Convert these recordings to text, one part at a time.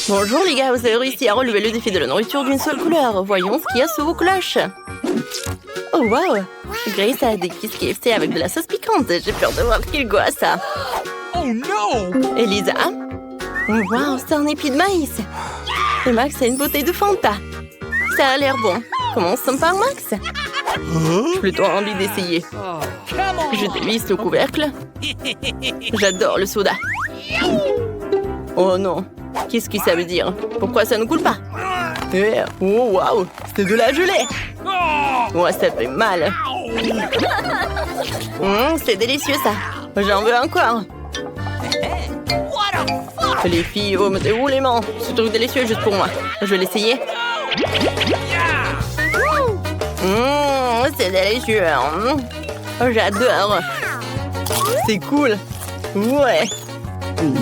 Bonjour les gars, vous avez réussi à relever le défi de la nourriture d'une seule couleur. Voyons ce qu'il y a sous vos cloches. Oh wow! Grace a des kisses KFC avec de la sauce piquante. J'ai peur de voir qu'il goûte à ça. Oh no! Elisa? Oh wow, c'est un épi de maïs. Et Max a une bouteille de Fanta. Ça a l'air bon. Commençons par Max. J'ai plutôt envie d'essayer. Je dévisse le couvercle. J'adore le soda. Oh non, qu'est-ce que ça veut dire? Pourquoi ça ne coule pas? Oh waouh, c'est de la gelée. Ouais, ça fait mal. C'est délicieux ça. J'en veux encore. Les filles, oh, mettez où les mains? Ce truc délicieux juste pour moi. Je vais l'essayer. C'est délicieux. J'adore. C'est cool. Ouais.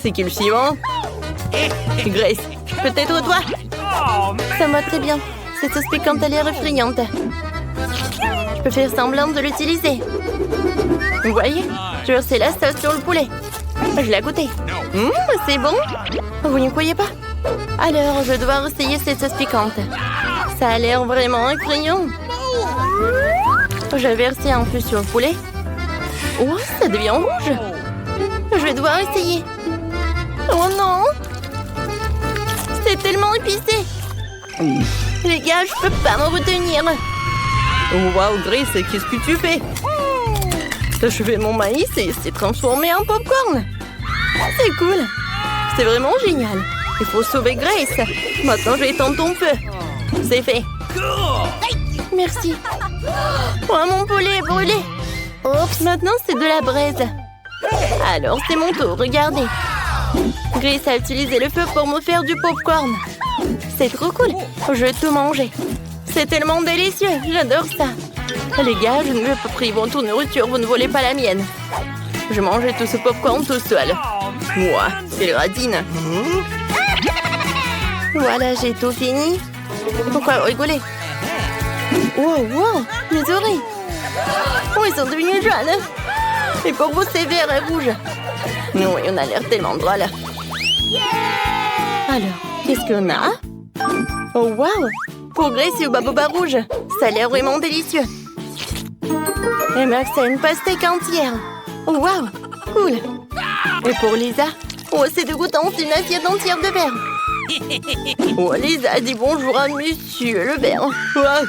C'est qui le suivant? Grace, peut-être toi? Ça me va très bien. Cette sauce piquante a l'air effrayante. Je peux faire semblant de l'utiliser. Vous voyez? Je versais la sauce sur le poulet. Je l'ai goûté. C'est bon? Vous n'y croyez pas? Alors, je dois essayer cette sauce piquante. Ça a l'air vraiment effrayant. Je vais verser un peu sur le poulet. Oh, ça devient rouge. Je vais devoir essayer. Oh non! C'est tellement épicé. Les gars, je peux pas m'en retenir. Oh wow, Grace, qu'est-ce que tu fais? Je fais mon maïs et c'est transformé en popcorn. C'est cool. C'est vraiment génial. Il faut sauver Grace. Maintenant, je vais étendre ton feu. C'est fait. Merci. Oh, mon poulet est brûlé. Oups, maintenant c'est de la braise. Alors, c'est mon tour, regardez. Grace a utilisé le feu pour me faire du popcorn. C'est trop cool. Je vais tout manger. C'est tellement délicieux. J'adore ça. Les gars, je ne veux pas priver votre nourriture. Vous ne volez pas la mienne. Je mangeais tout ce popcorn tout seul. Moi, c'est le radine. Voilà, j'ai tout fini. Pourquoi rigoler? Wow, wow, mes oreilles. Oh, ils sont devenus jaunes. Et pour vous, c'est vert et rouge. Oui, on a l'air tellement drôle. Alors, qu'est-ce qu'on a? Oh, wow. Pour Grace et au baboba rouge. Ça a l'air vraiment délicieux. Et Max a une pastèque entière. Oh, wow, cool. Et pour Lisa? Oh, c'est dégoûtant, c'est une assiette entière de verre. Oh, Lisa dit bonjour à monsieur le verre. Wow.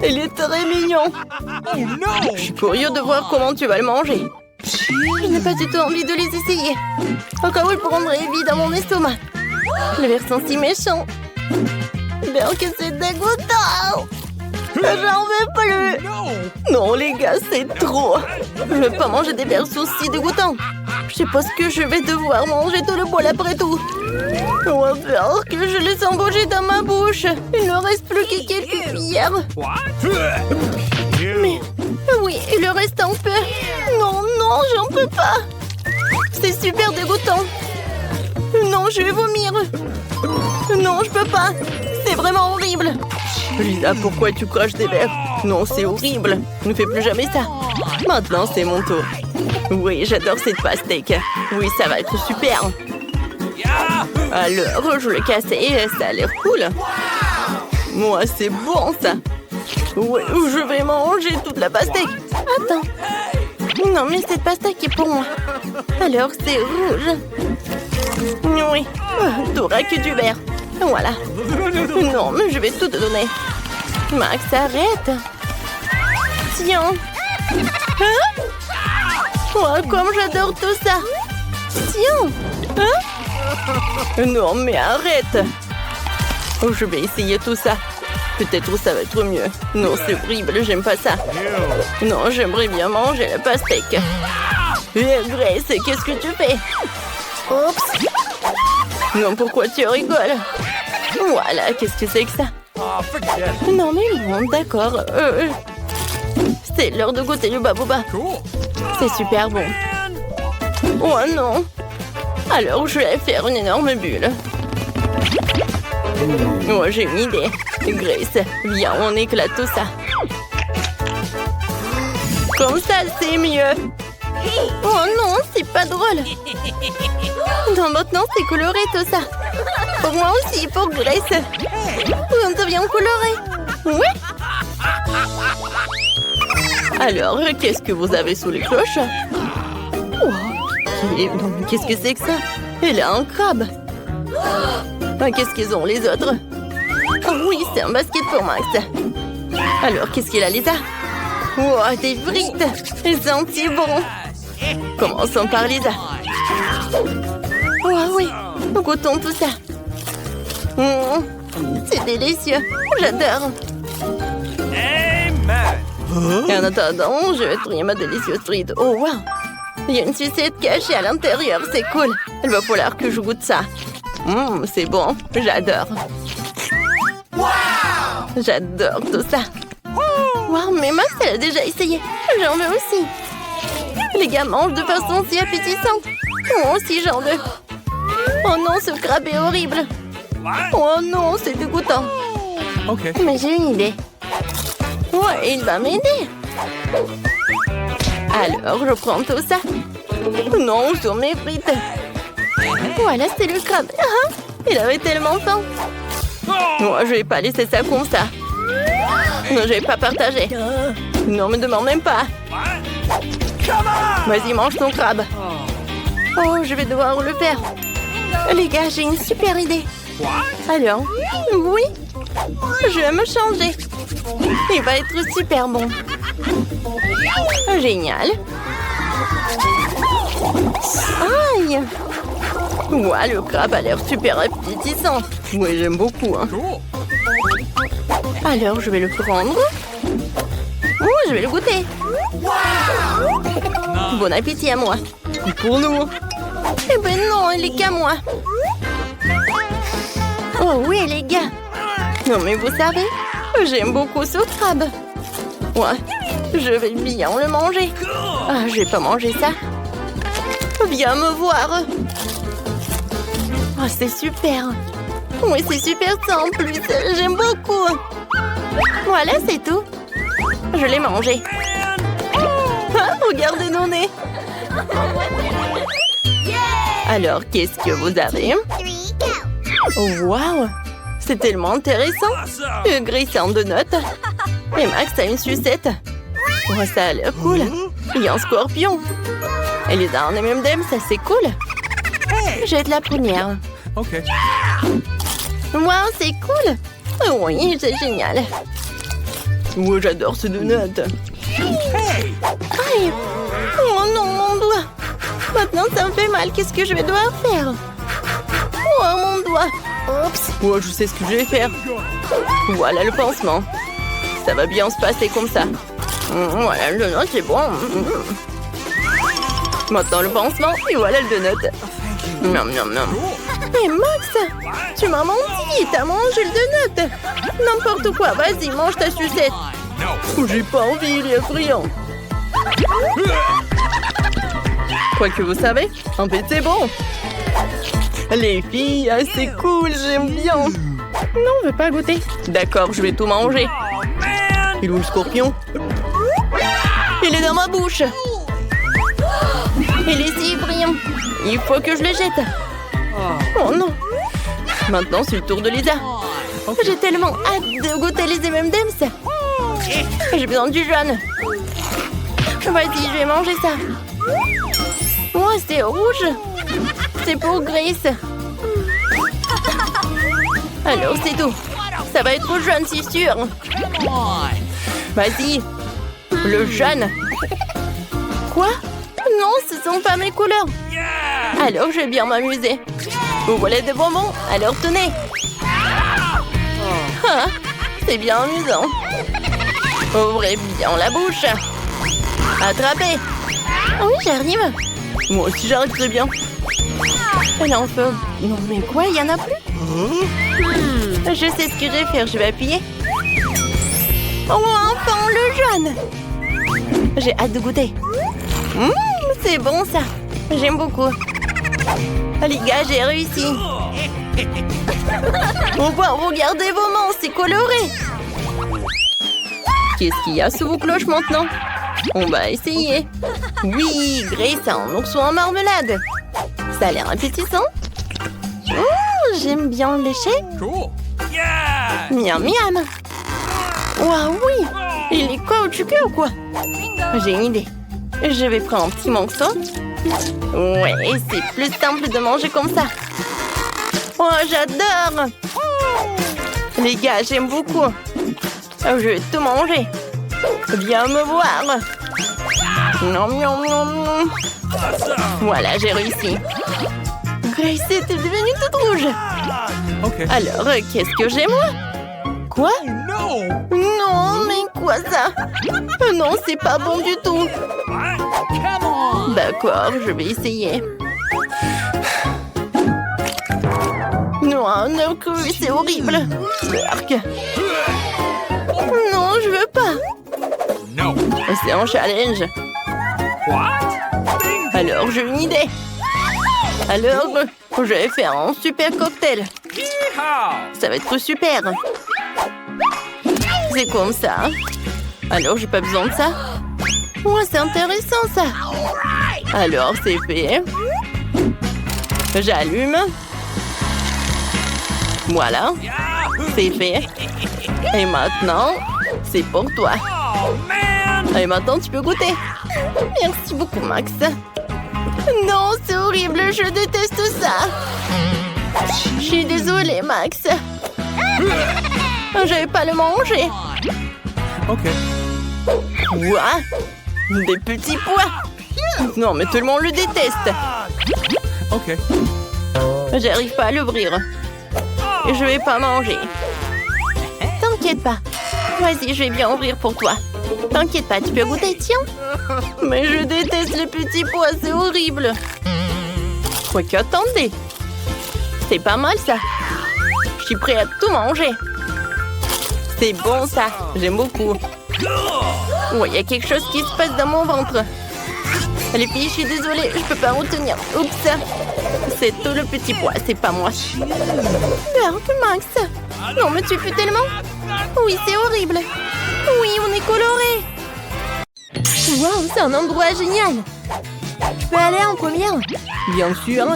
Il est très mignon. Oh no! Je suis curieux de voir comment tu vas le manger. Je n'ai pas du tout envie de les essayer. Au cas où ils prendraient vie dans mon estomac. Les verres sont si méchants. Alors que c'est dégoûtant. J'en veux plus. Non, les gars, c'est trop. Je ne veux pas manger des verres aussi dégoûtants. Je suppose que je vais devoir manger tout le bol après tout. On va faire que je les embauche dans ma bouche. Il ne reste plus que quelques cuillères. Mais oui, il en reste un peu. Non, non, j'en peux pas. C'est super dégoûtant. Non, je vais vomir. Non, je peux pas. C'est vraiment horrible. Lisa, pourquoi tu craches des verres? Non, c'est horrible. Ne fais plus jamais ça. Maintenant, c'est mon tour. Oui, j'adore cette pastèque. Oui, ça va être super. Alors, je le casse et ça a l'air cool. Moi, c'est bon, ça. Oui, je vais manger toute la pastèque. Attends. Non, mais cette pastèque est pour moi. Alors, c'est rouge. Oui, t'auras que du vert. Voilà. Non, mais je vais tout te donner. Max, arrête. Tiens. Hein? Oh, comme j'adore tout ça. Tiens. Hein? Non, mais arrête. Oh, je vais essayer tout ça. Peut-être ça va être mieux. Non, c'est horrible, j'aime pas ça. Non, j'aimerais bien manger la pastèque. Grace, qu'est-ce que tu fais? Oups. Non, pourquoi tu rigoles? Voilà, qu'est-ce que c'est que ça? Non, mais bon, d'accord. C'est l'heure de goûter le baboba. C'est super bon. Oh non. Alors, je vais faire une énorme bulle. Oh, j'ai une idée. Grace, viens, on éclate tout ça. Comme ça, c'est mieux. Oh non, c'est pas drôle. Non, maintenant c'est coloré tout ça. Pour moi aussi, pour Grace. On devient coloré. Oui. Alors, qu'est-ce que vous avez sous les cloches? Qu'est-ce que c'est que ça? Elle a un crabe. Qu'est-ce qu'ils ont les autres? Oui, c'est un basket pour Max. Alors, qu'est-ce qu'il a, Lisa? Oh, des frites. Elles sont si bon. Commençons par Lisa. Oh oui, goûtons tout ça. C'est délicieux. J'adore. En attendant, je vais trouver ma délicieuse frite. Oh, wow. Il y a une sucette cachée à l'intérieur. C'est cool. Il va falloir que je goûte ça. C'est bon. J'adore. J'adore tout ça. Wow, mais Max, elle a déjà essayé. J'en veux aussi. Les gars mangent de façon si appétissante. Moi aussi, j'en veux. Oh non, ce crabe est horrible. Oh non, c'est dégoûtant. Okay. Mais j'ai une idée. Ouais, il va m'aider. Alors, je prends tout ça. Non, sur mes frites. Voilà, c'est le crabe. Il avait tellement faim. Moi, je vais pas laisser ça comme ça. Non, je vais pas partager. Non, me demande même pas. Vas-y, mange ton crabe. Oh, je vais devoir le faire. Les gars, j'ai une super idée. Alors, oui, je vais me changer. Il va être super bon. Génial. Aïe. Ouah, le crabe a l'air super appétissant. Oui, j'aime beaucoup. Alors, je vais le prendre. Oh, je vais le goûter. Bon appétit à moi. Et pour nous. Eh ben non, il est qu'à moi. Oh oui, les gars. Non, mais vous savez, j'aime beaucoup ce crabe. Ouais, je vais bien le manger. Ah, je vais pas manger ça. Viens me voir. Oh, c'est super. Oui, c'est super ça en plus. J'aime beaucoup. Voilà, c'est tout. Je l'ai mangé. Ah, regardez nos nez. Alors, qu'est-ce que vous avez? Oh, waouh! C'est tellement intéressant. Grace a un donut. Et Max a une sucette. Oh, ça a l'air cool. Il y a un scorpion. Et les a un M&M, ça c'est cool. Jette la première. Ok. Waouh, c'est cool. Oui, c'est génial. Ouais, j'adore ce donut. Aïe. Oh non, mon doigt. Maintenant, ça me fait mal. Qu'est-ce que je vais devoir faire? Oh, mon doigt. Oups. Ouais, je sais ce que je vais faire. Voilà le pansement. Ça va bien se passer comme ça. Voilà, le donut, c'est bon. Maintenant, le pansement. Et voilà le donut. Miam, miam, miam. Mais Max, tu m'as menti. T'as mangé le donut. N'importe quoi. Vas-y, mange ta sucette. J'ai pas envie, il est effrayant. Quoi que vous savez, en fait, c'est bon. Les filles, c'est cool, j'aime bien. Non, je veux pas goûter. D'accord, je vais tout manger. Il est où le scorpion? Il est dans ma bouche. Il est si brillant. Il faut que je le jette. Oh non. Maintenant, c'est le tour de Lisa. J'ai tellement hâte de goûter les M&M's. J'ai besoin du jaune. Vas-y, je vais manger ça. Oh, c'est rouge. C'est pour Grace. Alors, c'est tout. Ça va être jaune, c'est sûr. Vas-y. Le jaune. Quoi? Non, ce sont pas mes couleurs. Alors, je vais bien m'amuser. Vous voulez des bonbons? Alors, tenez. Ah, c'est bien amusant. Ouvrez bien la bouche. Attrapez. Oui, j'arrive. Moi aussi, j'arrive très bien. Elle en fait... Non, mais quoi? Il y en a plus? Je sais ce que je vais faire. Je vais appuyer. Oh, enfin, le jaune. J'ai hâte de goûter. C'est bon, ça. J'aime beaucoup. Les gars, j'ai réussi. Regardez vos mains, c'est coloré. Qu'est-ce qu'il y a sous vos cloches maintenant? On va essayer. Oui, Grace a un ourson en marmelade. Ça a l'air appétissant. J'aime bien le lécher. Cool. Yeah. Miam miam. Waouh, oui. Il est caoutchouceux ou quoi? J'ai une idée. Je vais prendre un petit morceau. Ouais, c'est plus simple de manger comme ça. Oh, j'adore. Les gars, j'aime beaucoup. Je vais tout manger. Viens me voir. Non, non, non, non. Voilà, j'ai réussi. Grace était devenue toute rouge. Okay. Alors, qu'est-ce que j'ai, moi? Quoi? No. Non, mais quoi ça? Non, c'est pas bon du tout. Come on. D'accord, je vais essayer. Non, un œuf cru, c'est horrible. Berk. Non, je veux pas. No. C'est un challenge. What? Alors, j'ai une idée. Alors, je vais faire un super cocktail. Yeehaw. Ça va être super. C'est comme ça. Alors, j'ai pas besoin de ça. Ouais, c'est intéressant, ça. Alors, c'est fait. J'allume. Voilà. C'est fait. Et maintenant, c'est pour toi. Oh man. Et maintenant, tu peux goûter. Merci beaucoup, Max. Non, c'est horrible. Je déteste ça. Je suis désolée, Max. Je vais pas le manger. Okay. Quoi? Des petits pois? Non, mais tout le monde le déteste. Okay. J'arrive pas à l'ouvrir. Et je vais pas manger. T'inquiète pas. Vas-y, je vais bien ouvrir pour toi. T'inquiète pas, tu peux goûter, tiens. Mais je déteste les petits pois, c'est horrible. Quoique, attendez. C'est pas mal, ça. Je suis prêt à tout manger. C'est bon, ça. J'aime beaucoup. Ouais, il y a quelque chose qui se passe dans mon ventre. Les filles, je suis désolée, je peux pas retenir. Oups. C'est tout le petit pois, c'est pas moi. Berk, Max. Non, mais tu peux tellement. Oui, c'est horrible. Oui, on est coloré. Waouh, c'est un endroit génial. Je peux aller en première? Bien sûr.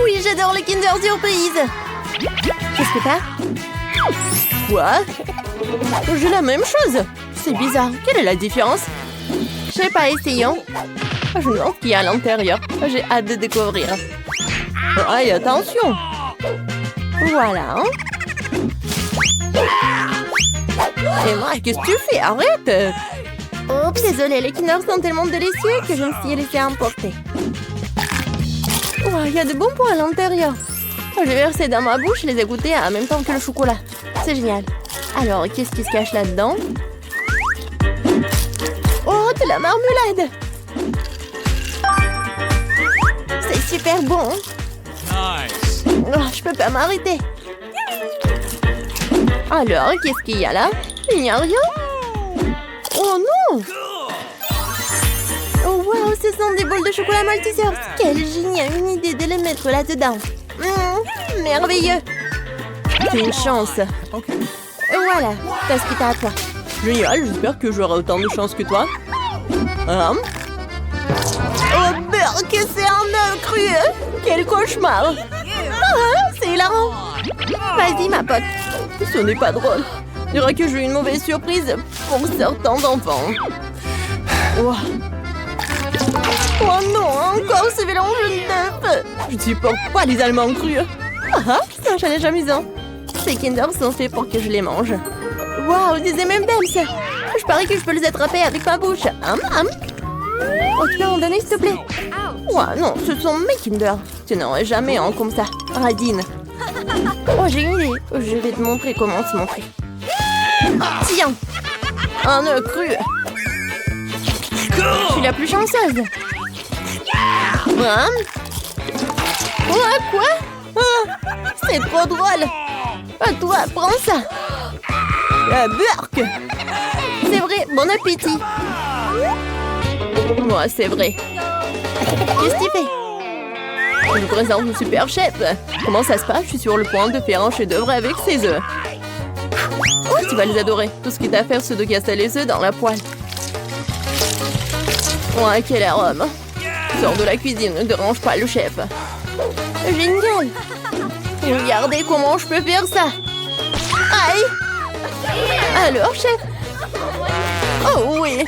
Oui, j'adore les Kinder Surprise. Qu'est-ce que t'as? Quoi? J'ai la même chose. C'est bizarre. Quelle est la différence? Je sais pas, essayons. Je me demande ce qu'il y a à l'intérieur. J'ai hâte de découvrir. Aïe, attention. Voilà. Et moi, qu'est-ce que tu fais? Arrête. Oups, désolée, les Kinder sont tellement délicieux que je me suis laissée emporter. Il y a de bonbons à l'intérieur. Je vais verser dans ma bouche et les égoutter en même temps que le chocolat. C'est génial. Alors, qu'est-ce qui se cache là-dedans? Oh, de la marmelade! C'est super bon. Nice. Oh, je peux pas m'arrêter. Alors, qu'est-ce qu'il y a là? Il n'y a rien? Oh non! Oh wow, ce sont des bols de chocolat Maltesers. Quelle géniale une idée de les mettre là-dedans. Merveilleux. C'est une chance. Okay. Voilà, t'as ce qui t'a à toi. Génial, j'espère que j'aurai autant de chance que toi. Oh, Berk, c'est un œuf cru. Quel cauchemar. C'est hilarant. Vas-y, ma pote. Ce n'est pas drôle. Je dirais que j'ai eu une mauvaise surprise pour certains enfants. Oh. Oh non, encore ce mélange d'œufs. Je ne supporte pas les Allemands crus. C'est un challenge amusant. Ces Kinder sont faits pour que je les mange. Waouh, des M&M's. Je parie que je peux les attraper avec ma bouche. Oh, tu peux en donner, s'il te plaît? Ouah, non, ce sont mes Kinder. Tu n'aurais jamais un comme ça. Radine. Oh, j'ai une idée. Je vais te montrer comment se montrer. Tiens. Un œuf cru. Je suis la plus chanceuse. Quoi? C'est trop drôle. Toi, prends ça. Berk. C'est vrai, bon appétit. Moi, c'est vrai. Qu'est-ce que tu fais? Je vous présente le super chef. Comment ça se passe? Je suis sur le point de faire un chef-d'œuvre avec ces œufs. Oh, tu vas les adorer. Tout ce qui t'a à faire, c'est de casser les œufs dans la poêle. Ouais, quel homme. Sors de la cuisine, ne dérange pas le chef. Génial. Regardez comment je peux faire ça. Aïe. Alors, chef. Oh oui.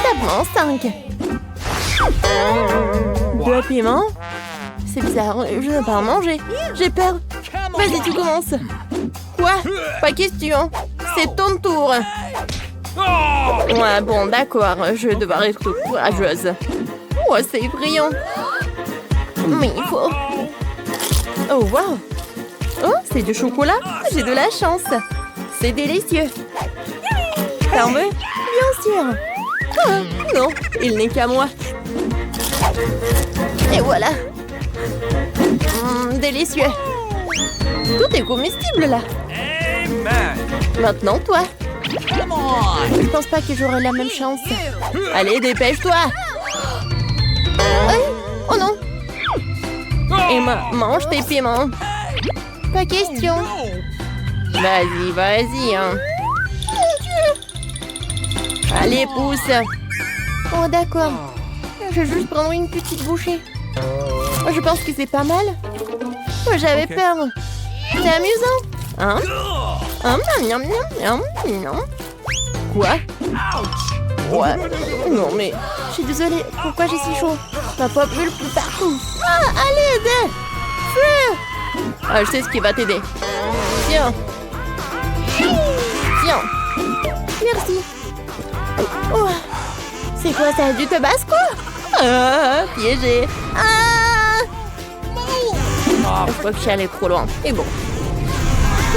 Ça prend 5. 2 piments. C'est bizarre, je ne veux pas en manger. J'ai peur. Vas-y, tu commences. Quoi? Pas question. C'est ton tour. Ouais, bon, d'accord. Je vais devoir être courageuse. Oh, c'est effrayant. Mais il faut... Oh, wow. Oh, c'est du chocolat. J'ai de la chance. C'est délicieux. T'en veux? Bien sûr. Ah, non, il n'est qu'à moi. Et voilà. Délicieux. Tout est comestible, là. Maintenant, toi. Je pense pas que j'aurai la même chance. Allez, dépêche-toi. Oh non. Emma, mange tes piments. Pas question. Vas-y, vas-y. Hein. Allez, pousse. Oh, d'accord. Je vais juste prendre une petite bouchée. Je pense que c'est pas mal. J'avais peur. C'est amusant. Hein? Miam, miam, miam, miam. Quoi? Ouais. Non, mais... Je suis désolée. Pourquoi j'ai si chaud? Ma pop brûle plus partout. Ah, à l'aide! Feu! Ah, je sais ce qui va t'aider. Tiens. Tiens. Merci. Oh. C'est quoi ça? Du tabasco? Ah, piégé. Ah! Je crois que je suis allée trop loin. Et bon.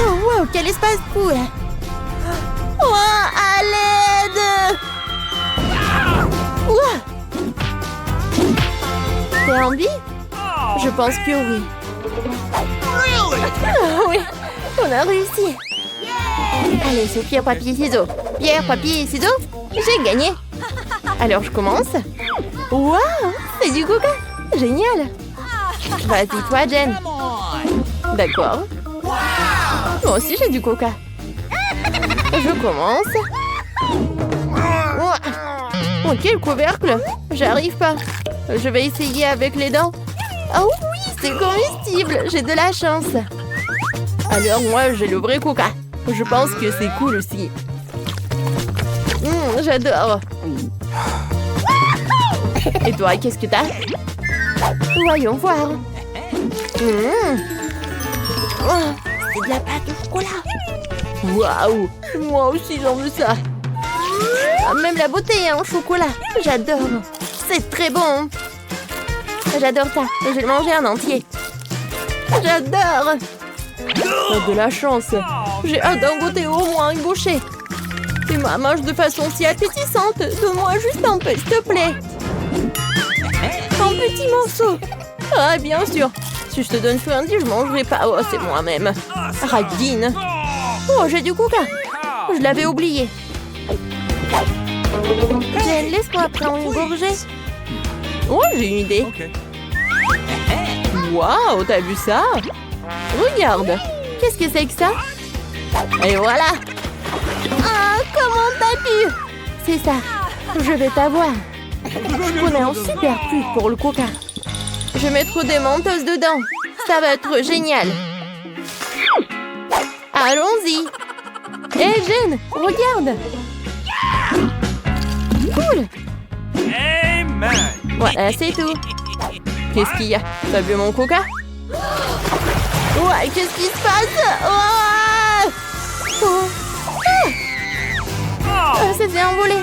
Oh, wow, quel espace cool! Oh, à l'aide! Wow. T'es en vie? Je pense que oui. Ah, oui, on a réussi. Allez, c'est pierre, papier, ciseaux. Pierre, papier, ciseaux. J'ai gagné. Alors, je commence. Waouh, c'est du coca. Génial. Vas-y, toi, Jen. D'accord. Moi aussi, j'ai du coca. Je commence. Oh, quel couvercle. J'arrive pas. Je vais essayer avec les dents. Oh oui, c'est comestible. J'ai de la chance. Alors, moi, j'ai le vrai coca. Je pense que c'est cool aussi. J'adore. Et toi, qu'est-ce que t'as? Voyons voir. Oh, c'est de la pâte au chocolat. Waouh, moi aussi j'en veux ça. Même la bouteille est en chocolat. J'adore. C'est très bon. J'adore ça. Je vais le manger en entier. J'adore. T'as de la chance. J'ai hâte d'en goûter au moins une bouchée. Tu m'as mange de façon si appétissante. Donne-moi juste un peu, s'il te plaît. Un petit morceau. Ah, bien sûr. Si je te donne friandise, je mangerai pas. Oh, c'est moi-même. Radine. Oh, j'ai du coca. Je l'avais oublié. Jen, laisse-moi prendre une gorgée. Oh, j'ai une idée. Waouh, t'as vu ça? Regarde. Qu'est-ce que c'est que ça? Et voilà. Ah, comment t'as pu? C'est ça. Je vais t'avoir. Je connais un super truc pour le coca. Je vais mettre des menteuses dedans. Ça va être génial. Allons-y. Hé, Jen, regarde. Cool. Voilà, c'est tout. Qu'est-ce qu'il y a? T'as vu mon coca? Ouais, qu'est-ce qui se passe? Oh. Oh. Ça s'est envolé.